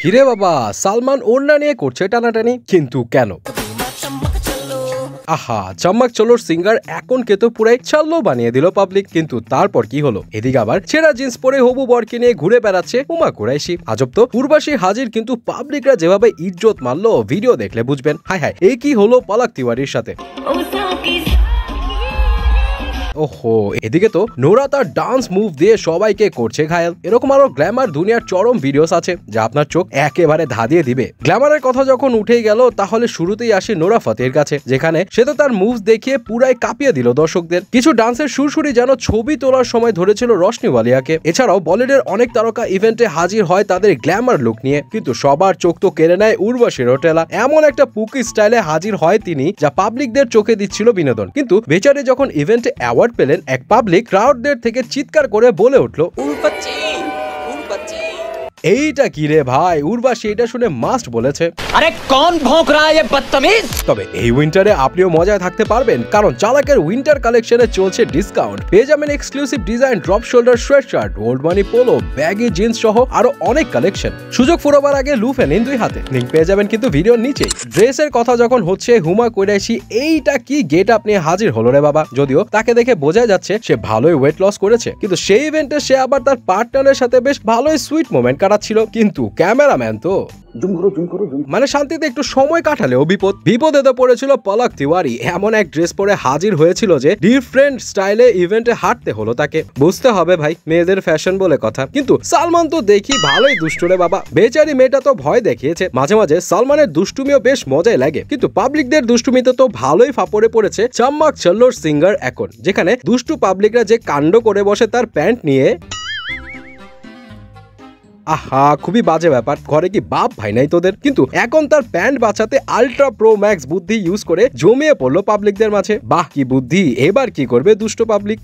কিরে বাবা, সালমান ওড়না নিয়ে করছে টানাটানি, কিন্তু কেন? আহা, চম্মক চলোর সিঙ্গার এখনকে তো পুরাই চাল্লো বানিয়ে দিল পাবলিক। কিন্তু তারপর কি হলো? এদিকে আবার ছেঁড়া জিন্স পরে হবু বরকে নিয়ে ঘুরে বেড়াচ্ছে হুমা কুরাইশি। আজব তো, উর্বশী হাজির, কিন্তু পাবলিকরা যেভাবে ইজ্জত মারলো ভিডিও দেখলে বুঝবেন। হায় হায়, এই কি হলো পলক তিওয়ারির সাথে? ওহো, এদিকে তো নোরা তার ডান্স মুভ দিয়ে সবাইকে করছে ঘায়াল। এরকম আরো গ্ল্যামার দুনিয়ার চরম ভিডিওস আছে যা আপনার চোখ একেবারে ধাঁধিয়ে দিবে। গ্ল্যামারের কথা যখন উঠেই গেল, তাহলে শুরুতেই আসি নোরা ফতেহির কাছে, যেখানে সে তো তার মুভস দেখিয়ে পুরাই কাঁপিয়ে দিল দর্শকদের। কিছু ডান্সের সুরসুরি যেন ছবি তোলার সময় ধরেছিল রশনি ওয়ালিয়াকে। এছাড়াও বলিউডের অনেক তারকা ইভেন্টে হাজির হয় তাদের গ্ল্যামার লুক নিয়ে, কিন্তু সবার চোখ তো কেড়ে নেয় উর্বশী রটেলা। এমন একটা পুকি স্টাইলে হাজির হয় তিনি, যা পাবলিকদের চোখে দিচ্ছিল বিনোদন। কিন্তু বেচারে যখন ইভেন্টে অ্যাওয়ার্ড পেলেন, এক পাবলিক ক্রাউডদের থেকে চিৎকার করে বলে উঠল, এইটা কি রে ভাই? উর্বশী এটা শুনে মাস্ট বলেছে, আরে কোন ভোঁক রা হ্যায় বদতমিজ। তবে এই উইন্টারে আপনিও মজায় থাকতে পারবেন, কারণ চালাকের উইন্টার কালেকশনে চলছে ডিসকাউন্ট। পেয়ে যাবেন exclusive design drop shoulder sweatshirt, old মানি পোলো, ব্যাগি জিন্স সহ আরো অনেক কালেকশন। সুযোগ ফুরোবার আগে লুফে নিন দুই হাতে। লিংক পেয়ে যাবেন কিন্তু ভিডিওর নিচেই। ড্রেসের কথা যখন হচ্ছে, হুমা কুরাইশি এইটা কি গেট আপ নিয়ে হাজির হলো রে বাবা। যদিও তাকে দেখে বোঝা যাচ্ছে সে ভালোই ওয়েট লস করেছে, কিন্তু সেই ইভেন্টে সে আবার তার পার্টনারের সাথে বেশ ভালোই সুইট মোমেন্ট কাটাচ্ছিল। কিন্তু ক্যামেরাম্যান তো মানে শান্তিতে একটু সময় কাটালেও বিপদে তো পড়েছিল পলক তিওয়ারি। এমন এক ড্রেস পরে হাজির হয়েছিল যে ডিফারেন্ট স্টাইলে ইভেন্টে হাঁটতে হলো তাকে। বুঝতে হবে ভাই, মেয়েদের ফ্যাশন বলে কথা। কিন্তু সালমান তো দেখি ভালোই দুষ্টু রে বাবা। বেচারি মেয়েটা তো ভয় দেখিয়েছে। মাঝে মাঝে সালমানের দুষ্টুমিও বেশ মজাই লাগে, কিন্তু পাবলিকদের দুষ্টুমিতে তো ভালোই ফাপড়ে পড়েছে চম্মক চল্লোর সিঙ্গার এখন, যেখানে দুষ্টু পাবলিকরা যে কাণ্ড করে বসে তার প্যান্ট নিয়ে। আহা, খুবই বাজে ব্যাপার। ঘরে কি বাপ ভাই নাই তোদের? কিন্তু এখন তার প্যান্ট বাঁচাতে আল্ট্রা প্রো ম্যাক্স বুদ্ধি ইউজ করে জমিয়ে পড়লো পাবলিকদের মাঝে। বাহ, কি বুদ্ধি! এবার কি করবে দুষ্ট পাবলিক?